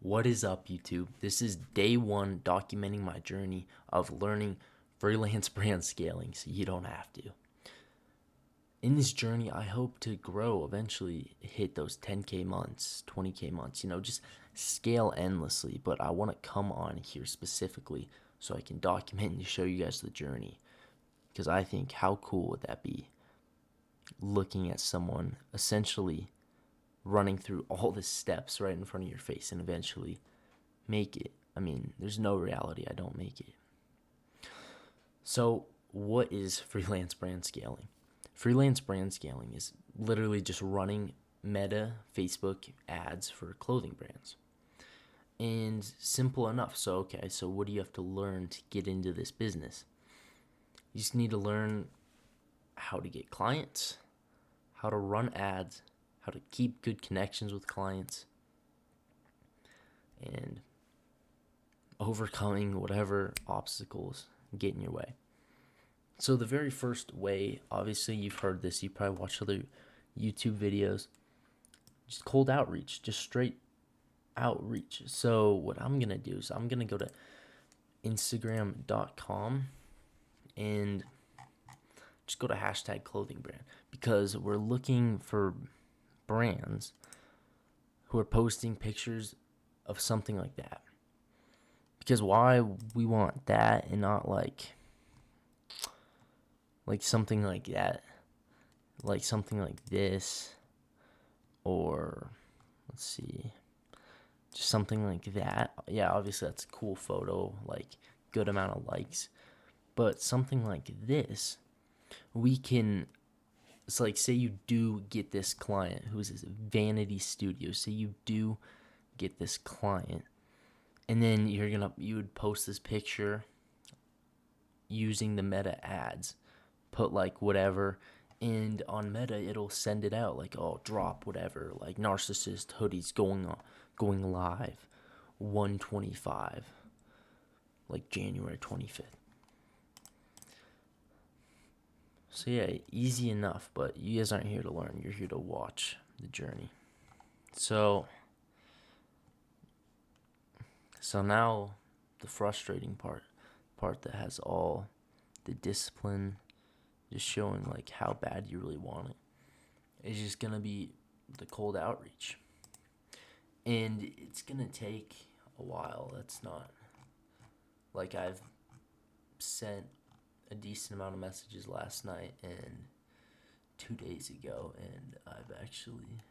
What is up, YouTube? This is day one documenting my journey of learning freelance brand scaling so you don't have to. In this journey, I hope to grow, eventually hit those 10K months, 20K months, just scale endlessly. But I want to come on here specifically so I can document and show you guys the journey. Because I think, how cool would that be? Looking at someone essentially running through all the steps right in front of your face and eventually make it. I mean, there's no reality I don't make it. So, what is freelance brand scaling? Freelance brand scaling is literally just running Meta Facebook ads for clothing brands. And simple enough. So what do you have to learn to get into this business? You just need to learn how to get clients, how to run ads, how to keep good connections with clients, and overcoming whatever obstacles get in your way. So the very first way, obviously you've heard this, you probably watched other YouTube videos, just cold outreach, just straight outreach. So what I'm going to do is I'm going to go to Instagram.com and just go to hashtag clothing brand, because we're looking for brands who are posting pictures of something like that. Because why we want that and not like something like that, like something like this, or let's see, just something like that. Yeah, obviously that's a cool photo, like good amount of likes. But something like this, we can, it's like, say you do get this client who's this vanity studio, say you do get this client, and then you would post this picture using the Meta ads, put like whatever, and on Meta it'll send it out like, oh, drop whatever, like narcissist hoodies going live 125, like January 25th. So yeah, easy enough, but you guys aren't here to learn, you're here to watch the journey. So now the frustrating part that has all the discipline, just showing like how bad you really want it, is just gonna be the cold outreach. And it's gonna take a while. That's not like, I've sent a decent amount of messages last night and 2 days ago, and I've actually,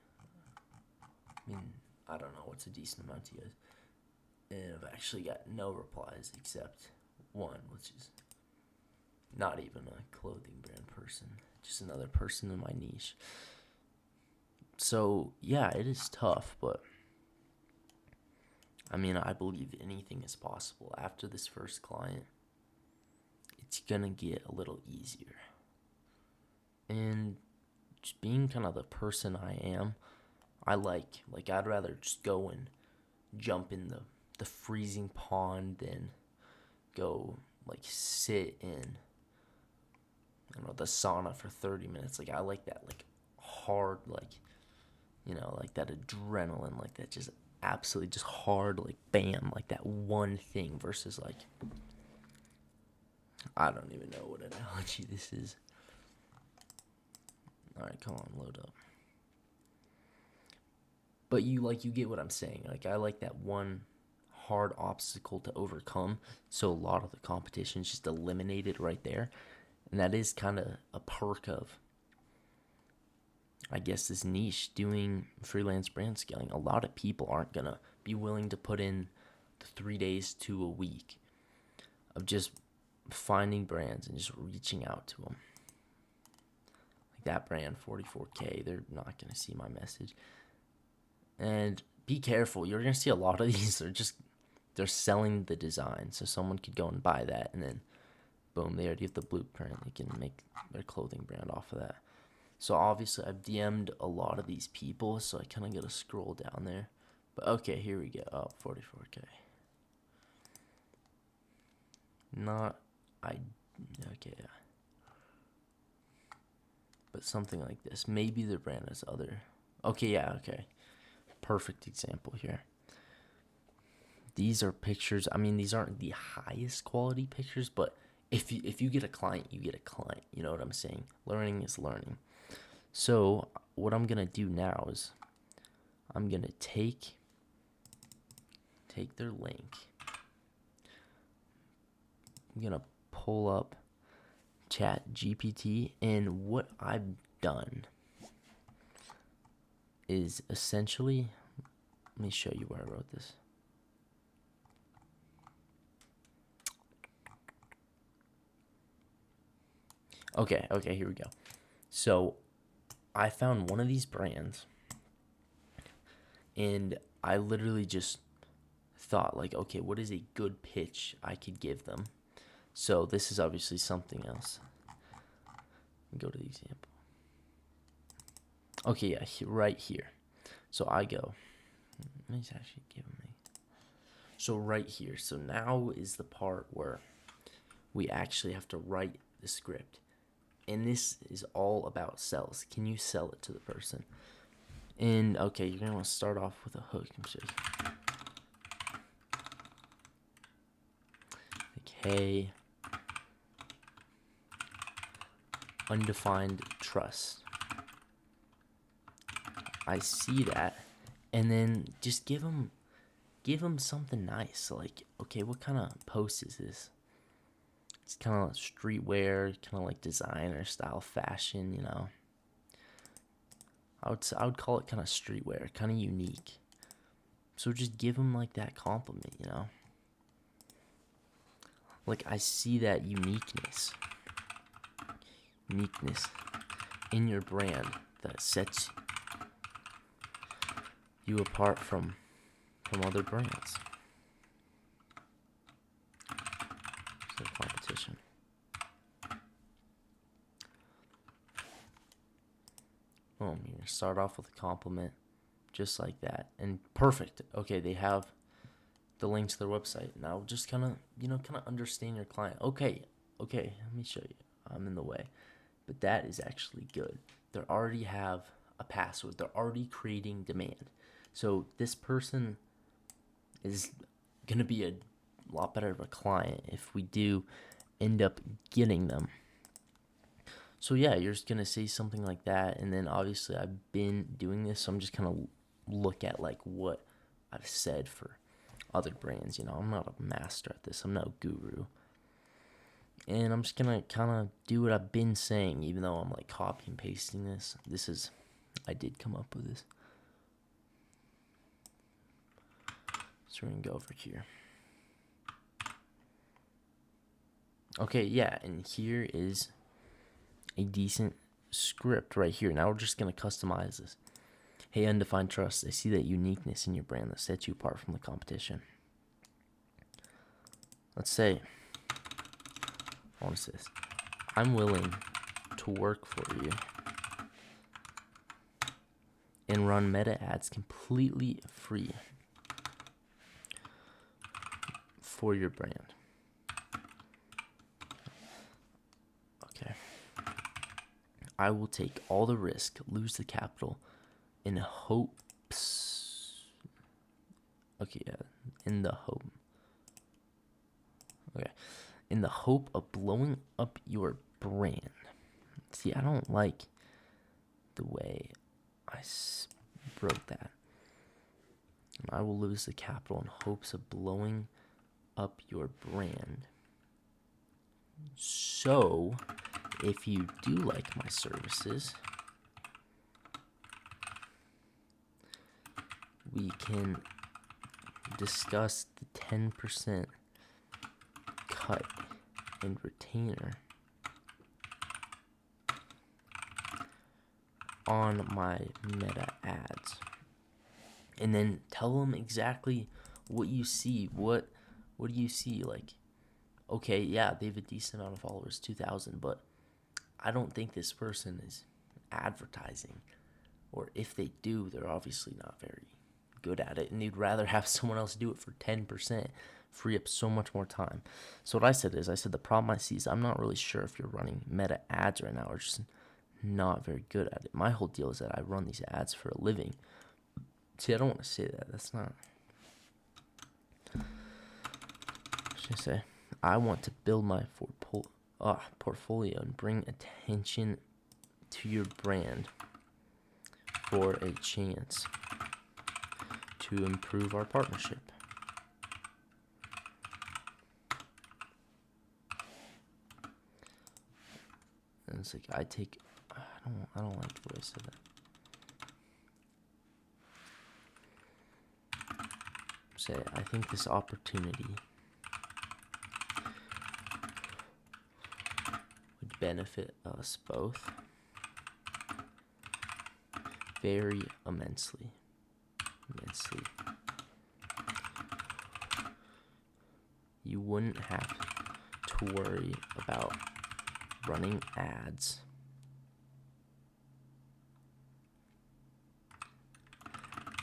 I don't know what's a decent amount to you guys, and I've actually got no replies except one, which is not even a clothing brand person, just another person in my niche. So yeah, it is tough, but I believe anything is possible. After this first client, it's gonna get a little easier. And just being kind of the person I am, I like I'd rather just go and jump in the freezing pond than go like sit in, I don't know, the sauna for 30 minutes. Like, I like that, like, hard, like, like that adrenaline, like that just absolutely just hard, like, bam, like that one thing, versus like, I don't even know what analogy this is. All right, come on, load up. But you get what I'm saying. Like, I like that one hard obstacle to overcome, so a lot of the competition is just eliminated right there. And that is kind of a perk of, I guess, this niche, doing freelance brand scaling. A lot of people aren't going to be willing to put in the 3 days to a week of just finding brands and just reaching out to them. Like that brand, 44K, they're not going to see my message. And be careful. You're going to see a lot of these. They're selling the design. So someone could go and buy that, and then boom, they already have the blueprint. They can make their clothing brand off of that. So obviously I've DM'd a lot of these people, so I kind of got to scroll down there. But okay, here we go. Oh, 44K. Okay, yeah. But something like this. Maybe their brand has other. Okay, yeah, okay. Perfect example here. these are pictures. I mean, these aren't the highest quality pictures, but if you get a client, you get a client. You know what I'm saying? Learning is learning. So what I'm gonna do now is I'm gonna take their link. I'm gonna pull up Chat GPT, and what I've done is essentially, let me show you where I wrote this. Okay, here we go. So I found one of these brands, and I literally just thought, like, okay, what is a good pitch I could give them? So this is obviously something else. Go to the example. Okay, yeah, right here. So I go, let me actually give them a. So right here. So now is the part where we actually have to write the script. And this is all about sales. Can you sell it to the person? And okay, you're gonna want to start off with a hook. Okay. Undefined trust. I see that, and then just give them something nice. Like, okay, what kind of post is this? It's kind of streetwear, kind of like designer style fashion, you know. I would call it kind of streetwear, kind of unique. So just give them like that compliment, you know. Like, I see that uniqueness in your brand that sets you apart from other brands. So competition. Boom, you're gonna start off with a compliment just like that. And perfect. Okay, they have the link to their website. Now just kind of understand your client. Okay, let me show you. I'm in the way. But that is actually good. They already have a password. They're already creating demand. So this person is going to be a lot better of a client if we do end up getting them. So yeah, you're just going to say something like that. And then obviously I've been doing this, so I'm just going to look at like what I've said for other brands. You know, I'm not a master at this. I'm no guru. And I'm just going to kind of do what I've been saying, even though I'm like copy and pasting this. I did come up with this. So we're going to go over here. Okay, yeah, and here is a decent script right here. Now we're just going to customize this. Hey, undefined trust. I see that uniqueness in your brand that sets you apart from the competition. Let's say, I want to say this. I'm willing to work for you and run meta ads completely free for your brand. Okay. I will take all the risk, lose the capital, in hopes. Okay, yeah, in the hope. Okay. In the hope of blowing up your brand. See, I don't like the way I wrote that. I will lose the capital in hopes of blowing up your brand. So, if you do like my services, we can discuss the 10% cut and retainer on my meta ads. And then tell them exactly what you see. What do you see? Like, okay, yeah, they have a decent amount of followers, 2,000, but I don't think this person is advertising. Or if they do, they're obviously not very good at it, and you'd rather have someone else do it for 10%, free up so much more time. So what I said the problem I see is I'm not really sure if you're running meta ads right now or just not very good at it. My whole deal is that I run these ads for a living. See, I don't want to say that. That's not. should I say? I want to build my portfolio and bring attention to your brand for a chance to improve our partnership. And it's like I don't like the way I said that. Say I think this opportunity would benefit us both very immensely. You wouldn't have to worry about running ads.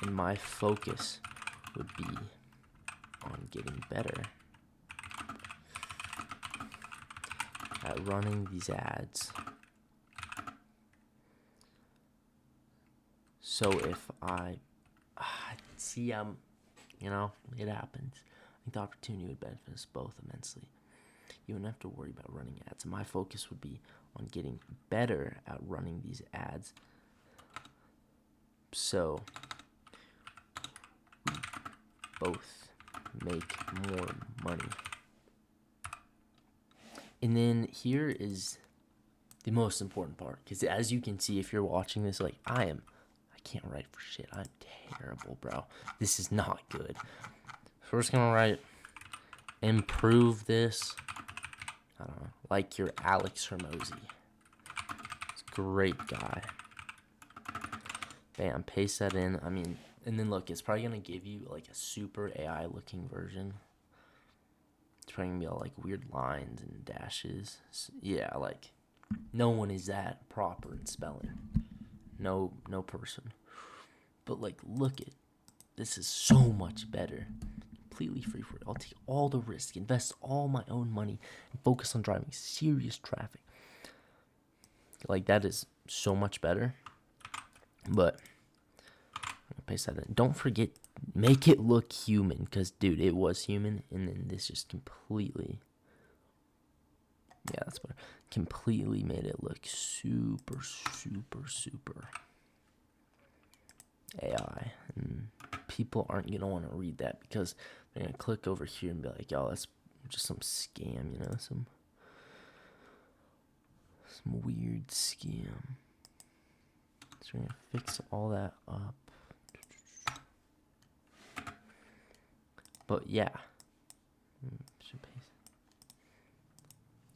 And my focus would be on getting better at running these ads. So if I see, it happens. I think the opportunity would benefit us both immensely. You wouldn't have to worry about running ads. My focus would be on getting better at running these ads. So we both make more money. And then here is the most important part, because as you can see, if you're watching this, like I can't write for shit. I'm terrible, bro. This is not good. So we're just gonna write, improve this. I don't know, like your Alex Hermosi. He's a great guy. Bam, paste that in. And then look, it's probably gonna give you like a super AI looking version. It's probably gonna be all like weird lines and dashes. Yeah, like no one is that proper in spelling. No person. But like, look at this is so much better. Completely free for it. I'll take all the risk, invest all my own money, and focus on driving serious traffic. Like that is so much better. But I'm gonna paste that in. Don't forget, make it look human, because dude, it was human, and then this just completely. Yeah, that's better. Completely made it look super AI, and people aren't gonna want to read that because they're gonna click over here and be like, "Yo, that's just some scam, some weird scam." So we're gonna fix all that up. But yeah,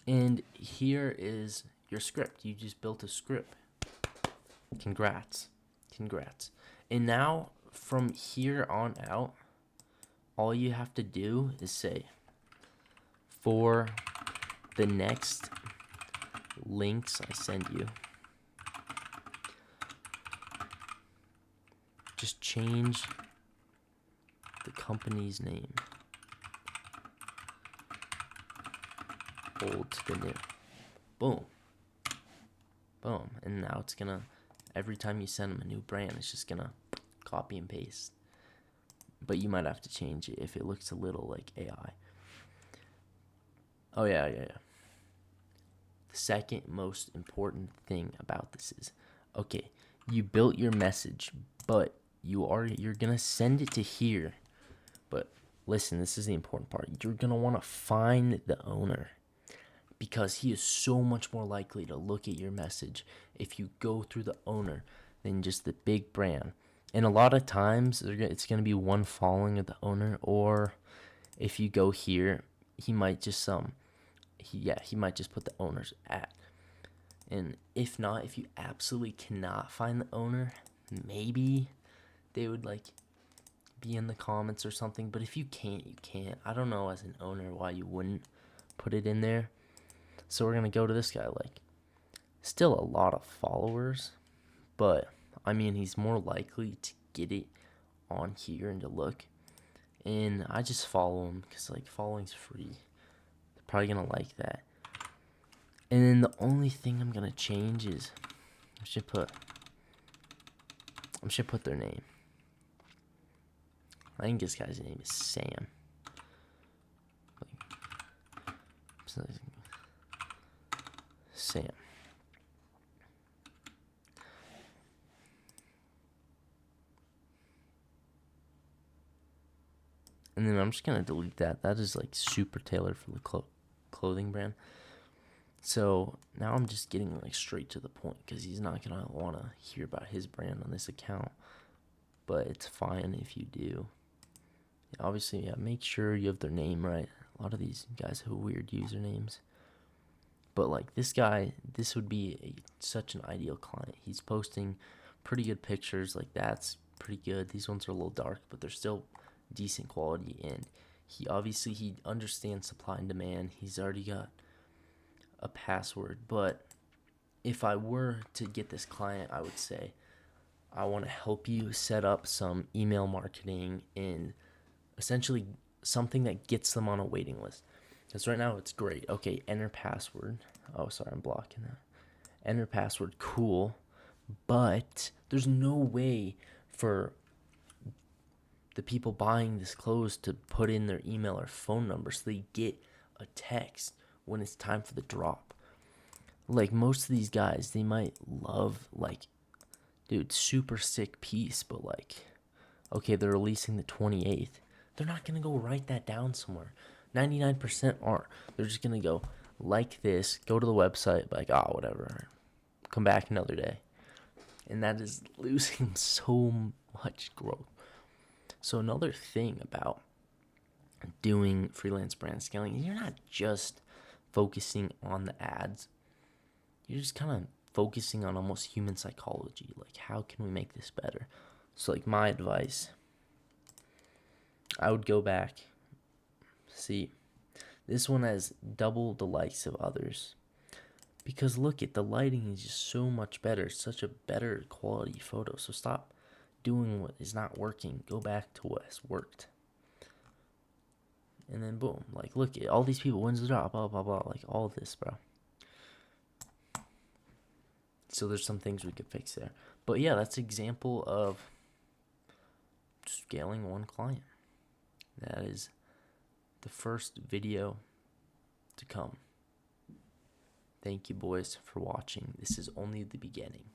and here is your script. You just built a script. Congrats. And now from here on out, all you have to do is say, for the next links I send you, just change the company's name, old to the new. Boom. And now it's gonna, every time you send them a new brand, it's just gonna copy and paste. But you might have to change it if it looks a little like AI. Oh yeah. The second most important thing about this is, okay, you built your message, but you're gonna send it to here. But listen, this is the important part. You're gonna want to find the owner, because he is so much more likely to look at your message if you go through the owner than just the big brand. And a lot of times it's going to be one following of the owner, or if you go here, he might just he might just put the owner's at. And if not, if you absolutely cannot find the owner, maybe they would like be in the comments or something. But if you can't, you can't. I don't know as an owner why you wouldn't put it in there. So we're gonna go to this guy. Like, still a lot of followers, but he's more likely to get it on here and to look. And I just follow him because like following's free. They're probably gonna like that. And then the only thing I'm gonna change is I should put their name. I think this guy's name is Sam. Sam. And then I'm just going to delete that. That is like super tailored for the clothing brand. So now I'm just getting like straight to the point because he's not going to want to hear about his brand on this account. But it's fine if you do. Yeah, obviously, yeah, make sure you have their name right. A lot of these guys have weird usernames. But like this guy, this would be such an ideal client. He's posting pretty good pictures. Like that's pretty good. These ones are a little dark, but they're still decent quality. And he understands supply and demand. He's already got a password. But if I were to get this client, I would say I want to help you set up some email marketing and essentially something that gets them on a waiting list. Because right now it's great. Okay, enter password. Oh, sorry, I'm blocking that. Enter password, cool. But there's no way for the people buying this clothes to put in their email or phone number so they get a text when it's time for the drop. Like most of these guys, they might love like, dude, super sick piece, but like, okay, they're releasing the 28th. They're not going to go write that down somewhere. 99% aren't. They're just going to go like this, go to the website, like, whatever. Come back another day. And that is losing so much growth. So another thing about doing freelance brand scaling is you're not just focusing on the ads. You're just kind of focusing on almost human psychology. Like, how can we make this better? So, like, my advice, I would go back, see, this one has double the likes of others. Because look at the lighting is just so much better. It's such a better quality photo. So stop doing what is not working. Go back to what has worked. And then boom, like look at all these people, when's the drop, blah, blah, blah, like all of this, bro. So there's some things we could fix there. But yeah, that's an example of scaling one client. That is the first video to come. Thank you, boys, for watching. This is only the beginning.